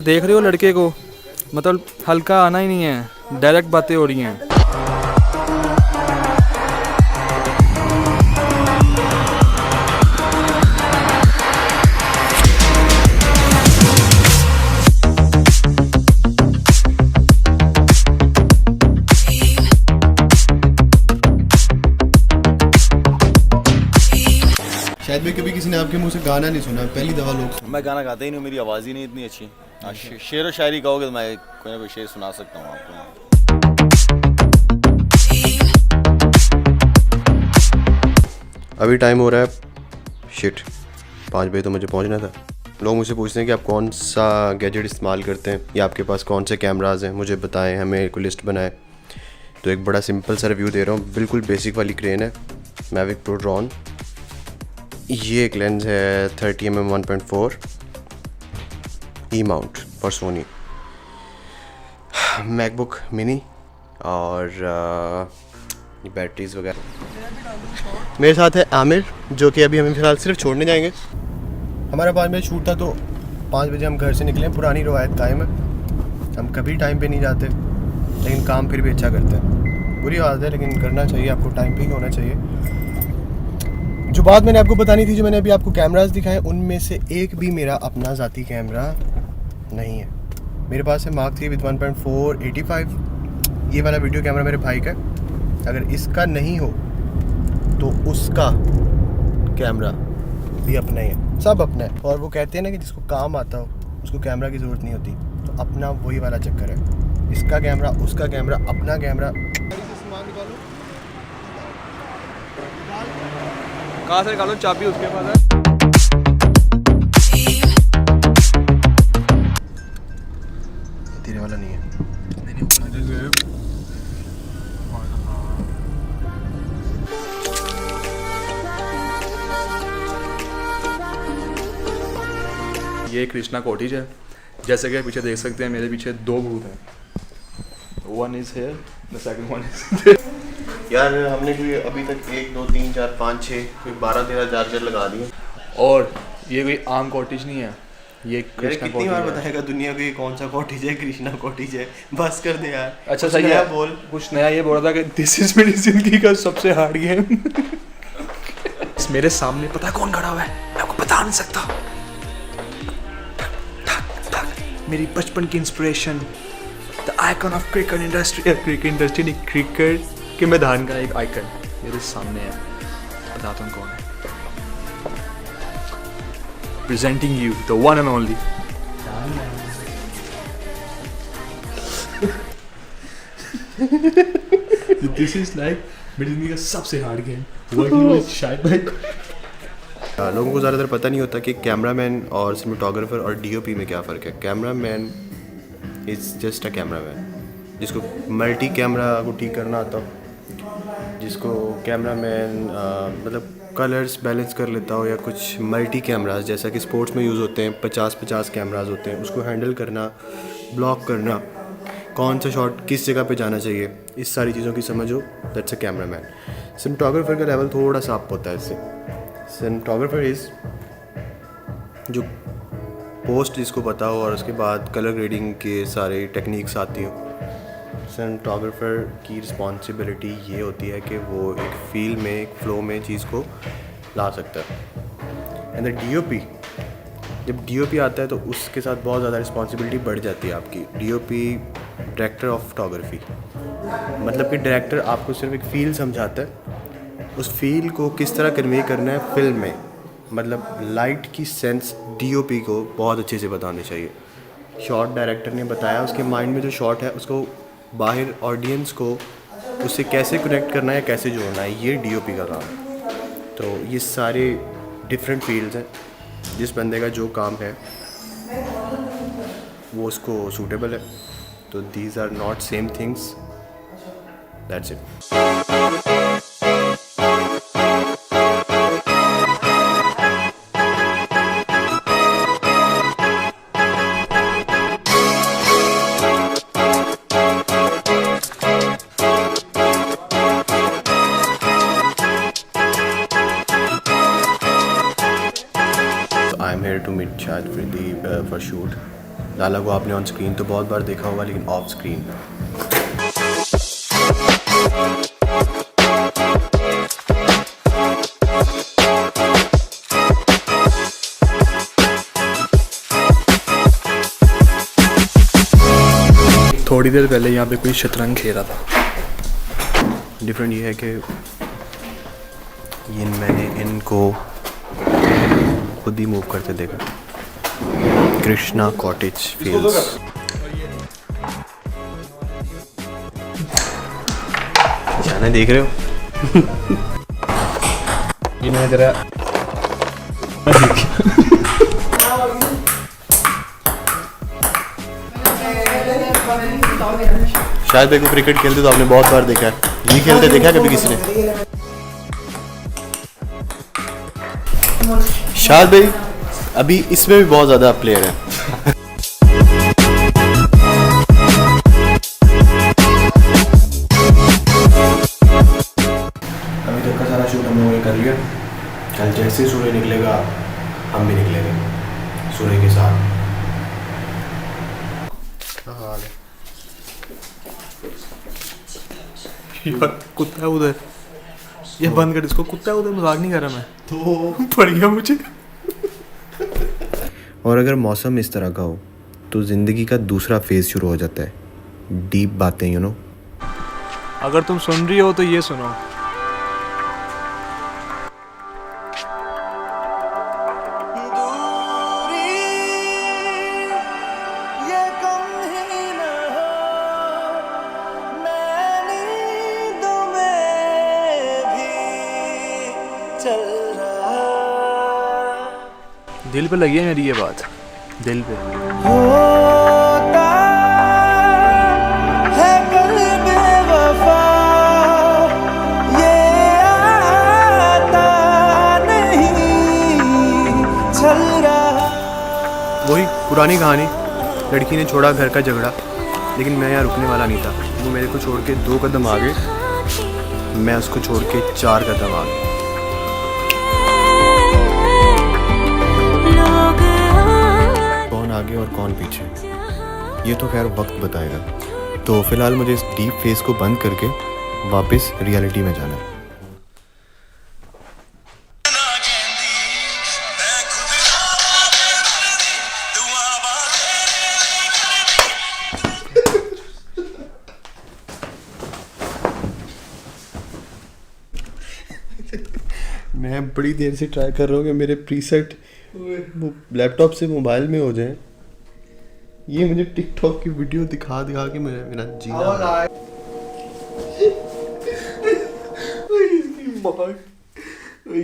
देख रहे हो लड़के को, मतलब हल्का आना ही नहीं है, डायरेक्ट बातें हो रही हैं। शायद में कभी किसी ने आपके मुंह से गाना नहीं सुना, पहली दफा लोग। मैं गाना गाता ही नहीं हूँ, मेरी आवाज़ ही नहीं इतनी अच्छी। हाँ, शेर व शायरी कहोगे तो मैं कोई ना कोई शेर सुना सकता हूँ आपको। अभी टाइम हो रहा है शिट 5 बजे, तो मुझे पहुंचना था। लोग मुझसे पूछते हैं कि आप कौन सा गैजेट इस्तेमाल करते हैं या आपके पास कौन से कैमराज हैं, मुझे बताएं, हमें कोई लिस्ट बनाएं। तो एक बड़ा सिंपल सा रिव्यू दे रहा हूँ। बिल्कुल बेसिक वाली क्रेन है, मैविक प्रो ड्रोन। ये एक लेंस है 30mm 1.4 E mount for Soni, MacBook mini और बैटरीज वगैरह। मेरे साथ है आमिर, जो कि अभी हमें फ़िलहाल सिर्फ छोड़ने जाएंगे। हमारा 5 बजे शूट था, तो 5 बजे हम घर से निकले। पुरानी रवायत कायम है, हम कभी टाइम पे नहीं जाते, लेकिन काम फिर भी अच्छा करते हैं। बुरी बात है, लेकिन करना चाहिए, आपको टाइम पे ही होना चाहिए। जो बात मैंने आपको बतानी थी, जो मैंने अभी आपको कैमरास दिखाए, उनमें से एक भी मेरा अपना ज़ाती कैमरा नहीं है। मेरे पास है Mark III विद 1.4 85। ये वाला वीडियो कैमरा मेरे भाई का है। अगर इसका नहीं हो तो उसका कैमरा भी अपना ही है, सब अपना है। और वो कहते हैं ना कि जिसको काम आता हो उसको कैमरा की ज़रूरत नहीं होती, तो अपना वही वाला चक्कर है। इसका कैमरा, उसका कैमरा, अपना कैमरा। कहाँ से निकालो चाबी, उसके पास है। तेरे वाला नहीं है। ये कृष्णा कॉटेज है, जैसे कि पीछे देख सकते हैं, मेरे पीछे 2 भूत हैं। One is here, the second one is यार हमने कोई अभी तक 1 2 3 4 5 6 कोई 12-13 चार्जर लगा दिए। और ये कोई आम कॉटेज नहीं है, ये कृष्णा कितनी बार कॉटेज है। बताएगा दुनिया को ये कौन सा कॉटेज है, कृष्णा कॉटेज है। बस कर दे यार। अच्छा सही है, बोल। कुछ नया ये बोल रहा था कि दिस इज मेरी जिंदगी का सबसे हार्ड गेम। मेरे सामने पता है कौन खड़ा हुआ है, मैं आपको बता नहीं सकता। मेरी बचपन की inspiration, the icon of cricket industry नहीं, क्रिकेट के मैदान का एक आइकन मेरे सामने है। बताता हूँ कौन है। Presenting you the one and only this is like मेरी जिंदगी का सबसे hard game, working with Shahid भाई। लोगों को ज़्यादातर पता नहीं होता कि कैमरामैन और सिनेमेटोग्राफर और डीओपी में क्या फ़र्क है। Cameraman is just a cameraman, जिसको मल्टी कैमरा को ठीक करना आता हो, जिसको कैमरामैन मतलब कलर्स बैलेंस कर लेता हो, या कुछ मल्टी कैमरास जैसा कि स्पोर्ट्स में यूज़ होते हैं, 50-50 कैमरास होते हैं, उसको हैंडल करना, ब्लॉक करना, कौन सा शॉट किस जगह पे जाना चाहिए, इस सारी चीज़ों की समझ हो, दैट्स अ कैमरामैन। सिनेमेटोग्राफर का लेवल थोड़ा सा अप होता है इससे। सिनेमेटोग्राफर इज़ जो पोस्ट जिसको पता हो और उसके बाद कलर ग्रेडिंग के सारे टेक्निक्स आती हो। सिनेमेटोग्राफर की रिस्पॉन्सिबिलिटी ये होती है कि वो एक फील में, एक फ्लो में चीज़ को ला सकता है। एंड द डीओपी, जब डीओपी आता है तो उसके साथ बहुत ज़्यादा रिस्पॉन्सिबिलिटी बढ़ जाती है आपकी। डीओपी डायरेक्टर ऑफ फोटोग्राफी, मतलब कि डायरेक्टर आपको सिर्फ एक फ़ील समझाता है, उस फील को किस तरह कन्वे करना है फिल्म में। मतलब लाइट की सेंस डीओपी को बहुत अच्छे से बतानी चाहिए। शॉट डायरेक्टर ने बताया, उसके माइंड में जो शॉट है उसको बाहर ऑडियंस को उससे कैसे कनेक्ट करना है, कैसे जोड़ना है, ये डीओपी का काम है। तो ये सारे डिफरेंट फील्ड्स हैं, जिस बंदे का जो काम है वो उसको सूटेबल है। तो these are not same things, that's it. I'm here to meet Shahid for shoot. Lala को आपने ऑन स्क्रीन तो बहुत बार देखा होगा, लेकिन ऑफ स्क्रीन थोड़ी देर पहले यहाँ पे कोई शतरंज खेल रहा था। डिफरेंट ये है कि मैंने इनको खुद ही मूव करते देखा। Krishna cottage fields. जाना देख रहे हो? इन्हें जरा शायद मेरे को क्रिकेट खेलते तो आपने बहुत बार देखा है। ये खेलते देखा है कभी किसी ने? शायद भाई अभी इसमें भी बहुत ज़्यादा प्लेयर हैं। अभी तक का सारा शूट हम लोगों ने कर लिया। कल जैसे सूर्य निकलेगा हम भी निकलेंगे सूर्य के साथ। कुत्ता है उधर, ये बंद कर इसको। कुत्ता है उधर, मजाक नहीं कर रहा मैं। तो पड़ गया मुझे। और अगर मौसम इस तरह का हो तो ज़िंदगी का दूसरा फेज शुरू हो जाता है। डीप बातें, यू नो। अगर तुम सुन रही हो तो ये सुनो। दिल पे लगी है मेरी ये बात, दिल पे। होता है कल बेवफा, ये आता नहीं चल रहा। वही पुरानी कहानी, लड़की ने छोड़ा घर का झगड़ा, लेकिन मैं यहाँ रुकने वाला नहीं था। वो मेरे को छोड़ के 2 कदम आगे, मैं उसको छोड़ के 4 कदम आगे। कौन आगे और कौन पीछे, ये तो खैर वक्त बताएगा। तो फिलहाल मुझे इस डीप फेस को बंद करके वापस रियलिटी में जाना है। मैं बड़ी देर से ट्राई कर रहा हूँ कि मेरे प्रीसेट लैपटॉप से मोबाइल में हो जाए। ये मुझे टिकटॉक की वीडियो दिखा के मेरा जीना।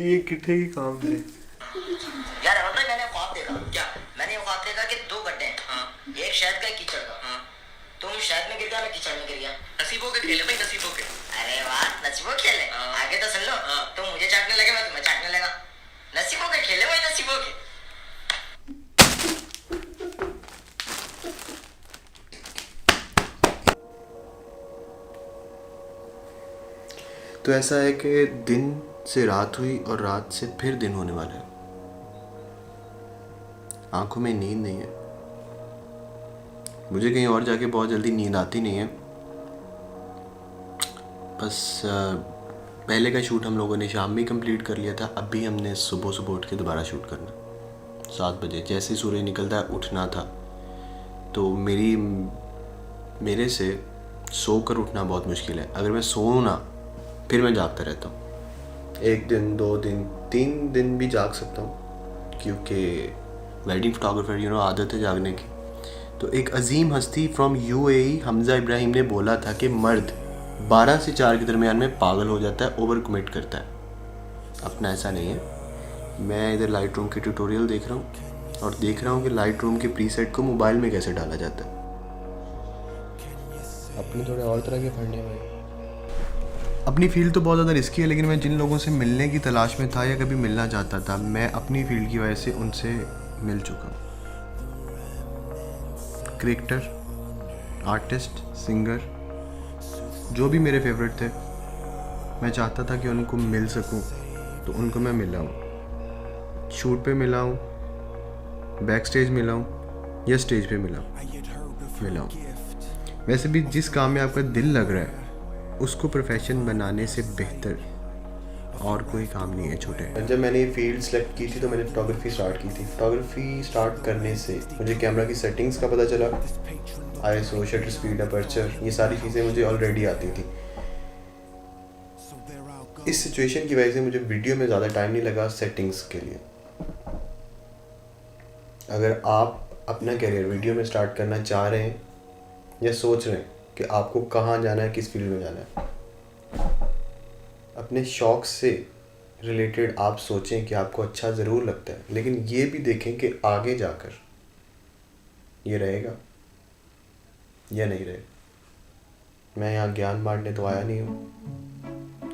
ये कितने की काम है यार। मैंने ख्वाब देखा। क्या? मैंने ये ख्वाब देखा कि 2 गड्ढे हैं। हाँ। एक शहद का, एक कीचड़ का। हाँ। तुम शहद में गिर गया, मैं कीचड़ में गिर गया। नसीबों के खेले भाई, नसीबों के। अरे वाह, नसीबों के खेले। हाँ। आगे तो सुन लो। हाँ। तुम मुझे चाटने लगे, मैं तुम्हें चाटने लगा। नसीबों के खेले भाई, नसीबों के। तो ऐसा है कि दिन से रात हुई और रात से फिर दिन होने वाला है। आंखों में नींद नहीं है। मुझे कहीं और जाके बहुत जल्दी नींद आती नहीं है। बस पहले का शूट हम लोगों ने शाम में कंप्लीट कर लिया था। अभी हमने सुबह उठ के दोबारा शूट करना 7 बजे। जैसे सूर्य निकलता है उठना था। तो मेरे से सो कर उठना बहुत मुश्किल है। अगर मैं सोऊं ना, फिर मैं जागता रहता हूँ। 1 दिन, 2 दिन, 3 दिन भी जाग सकता हूँ, क्योंकि वेडिंग फोटोग्राफर आदत है जागने की। तो एक अजीम हस्ती फ्रॉम UAE हमज़ा इब्राहिम ने बोला था कि मर्द 12 से 4 के दरमियान में पागल हो जाता है, ओवर कमिट करता है। अपना ऐसा नहीं है। मैं इधर लाइट रूम के ट्यूटोरियल देख रहा हूँ और देख रहा हूँ कि लाइट रूम के प्रीसेट को मोबाइल में कैसे डाला जाता है। अपने थोड़े और तरह के फंडे भाई। अपनी फील्ड तो बहुत ज़्यादा रिस्की है, लेकिन मैं जिन लोगों से मिलने की तलाश में था या कभी मिलना चाहता था, मैं अपनी फील्ड की वजह से उनसे मिल चुका हूँ। क्रिकेटर, आर्टिस्ट, सिंगर, जो भी मेरे फेवरेट थे, मैं चाहता था कि उनको मिल सकूं, तो उनको मैं मिला हूँ। शूट पे मिला हूँ, बैक स्टेज मिला हूँ, या स्टेज पे मिला हूँ। वैसे भी जिस काम में आपका दिल लग रहा है उसको प्रोफेशन बनाने से बेहतर और कोई काम नहीं है छोटे। जब मैंने ये फील्ड सेलेक्ट की थी तो मैंने फोटोग्राफी स्टार्ट की थी। फोटोग्राफी स्टार्ट करने से मुझे कैमरा की सेटिंग्स का पता चला, ISO, शटर स्पीड, अपर्चर, ये सारी चीज़ें मुझे ऑलरेडी आती थी। इस सिचुएशन की वजह से मुझे वीडियो में ज़्यादा टाइम नहीं लगा सेटिंग्स के लिए। अगर आप अपना करियर वीडियो में स्टार्ट करना चाह रहे हैं या सोच रहे हैं कि आपको कहाँ जाना है, किस फील्ड में जाना है, अपने शौक़ से रिलेटेड आप सोचें कि आपको अच्छा ज़रूर लगता है, लेकिन ये भी देखें कि आगे जाकर ये रहेगा या नहीं रहेगा। मैं यहाँ ज्ञान बांटने तो आया नहीं हूँ,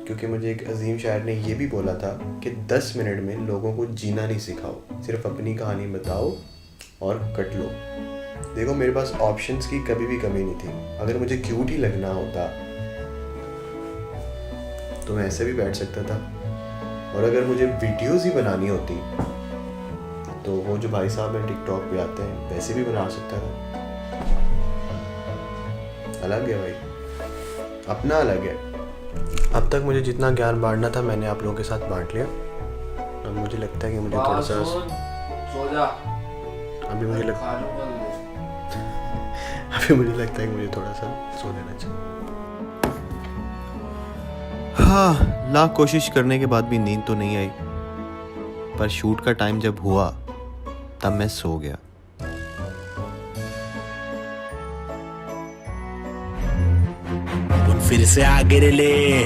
क्योंकि मुझे एक अजीम शायर ने ये भी बोला था कि 10 मिनट में लोगों को जीना नहीं सिखाओ, सिर्फ अपनी कहानी बताओ और कट लो। देखो, मेरे पास ऑप्शंस की कभी भी कमी नहीं थी। अगर मुझे क्यूट ही लगना होता तो मैं ऐसे भी बैठ सकता था, और अगर मुझे वीडियोस ही बनानी होती तो वो जो भाई साहब हैं टिकटॉक पे आते हैं वैसे भी बना सकता था। अलग है भाई, अपना अलग है। अब तक मुझे जितना ज्ञान बांटना था मैंने आप लोगों के साथ बांट लिया। अब मुझे लगता है कि मुझे थोड़ा सा अभी मुझे लगता है कि मुझे थोड़ा सा सो लेना चाहिए। हाँ, लाख कोशिश करने के बाद भी नींद तो नहीं आई, पर शूट का टाइम जब हुआ तब मैं सो गया। फिर से आगे ले।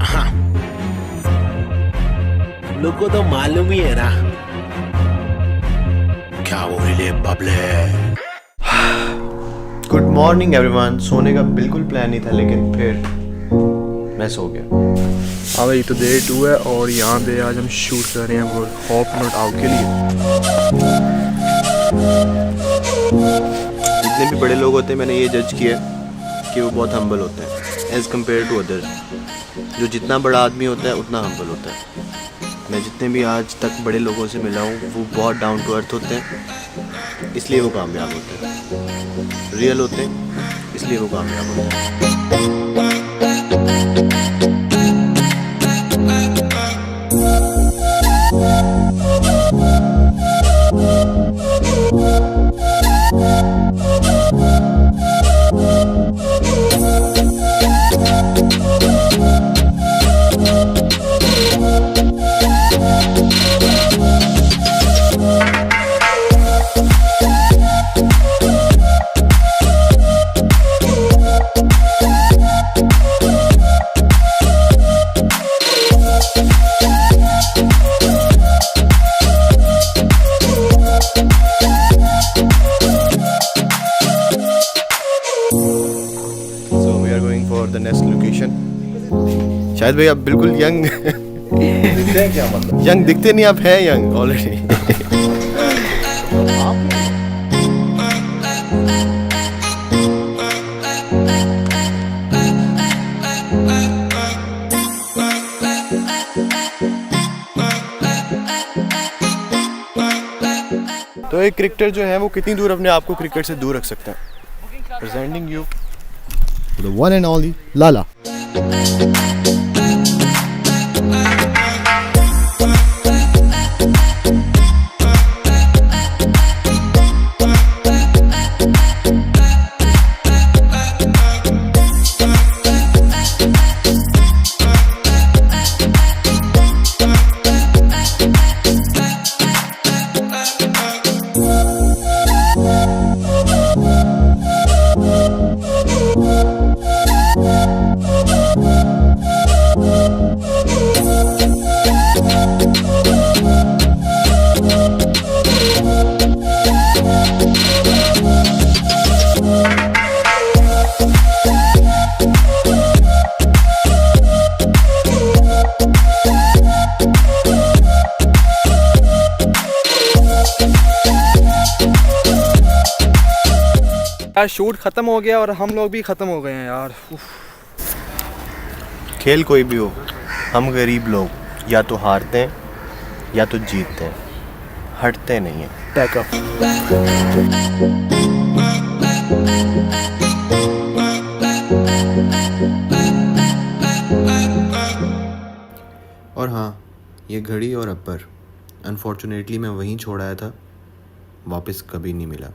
हाँ, लोग को तो मालूम ही है ना क्या वो ले बबले। Good morning everyone. सोने का बिल्कुल प्लान नहीं था, लेकिन फिर मैं सो गया। हाँ भाई, तो डे 2 है और यहाँ पे आज हम शूट कर रहे हैं वो होप नॉट आउट के लिए। जितने भी बड़े लोग होते हैं मैंने ये जज किया कि वो बहुत हम्बल होते हैं एज़ कम्पेयर टू अदर्स। जो जितना बड़ा आदमी होता है उतना हम्बल होता है। मैं जितने भी आज तक बड़े लोगों से मिला हूँ वो बहुत डाउन टू अर्थ होते हैं, इसलिए वो कामयाब होते हैं। रियल होते हैं, इसलिए वो कामयाब होते हैं। शायद भाई आप बिल्कुल यंग दिखते हैं। क्या मतलब यंग दिखते नहीं, आप हैं यंग ऑलरेडी। तो एक क्रिकेटर जो है वो कितनी दूर अपने आप को क्रिकेट से दूर रख सकते हैं। Presenting you the one and only Lala. यार शूट ख़त्म हो गया और हम लोग भी ख़त्म हो गए हैं यार। खेल कोई भी हो, हम गरीब लोग या तो हारते हैं या तो जीतते हैं। हटते नहीं हैं। Pack up. और हाँ, ये घड़ी और अपर अनफॉर्चुनेटली मैं वहीं छोड़ आया था, वापस कभी नहीं मिला।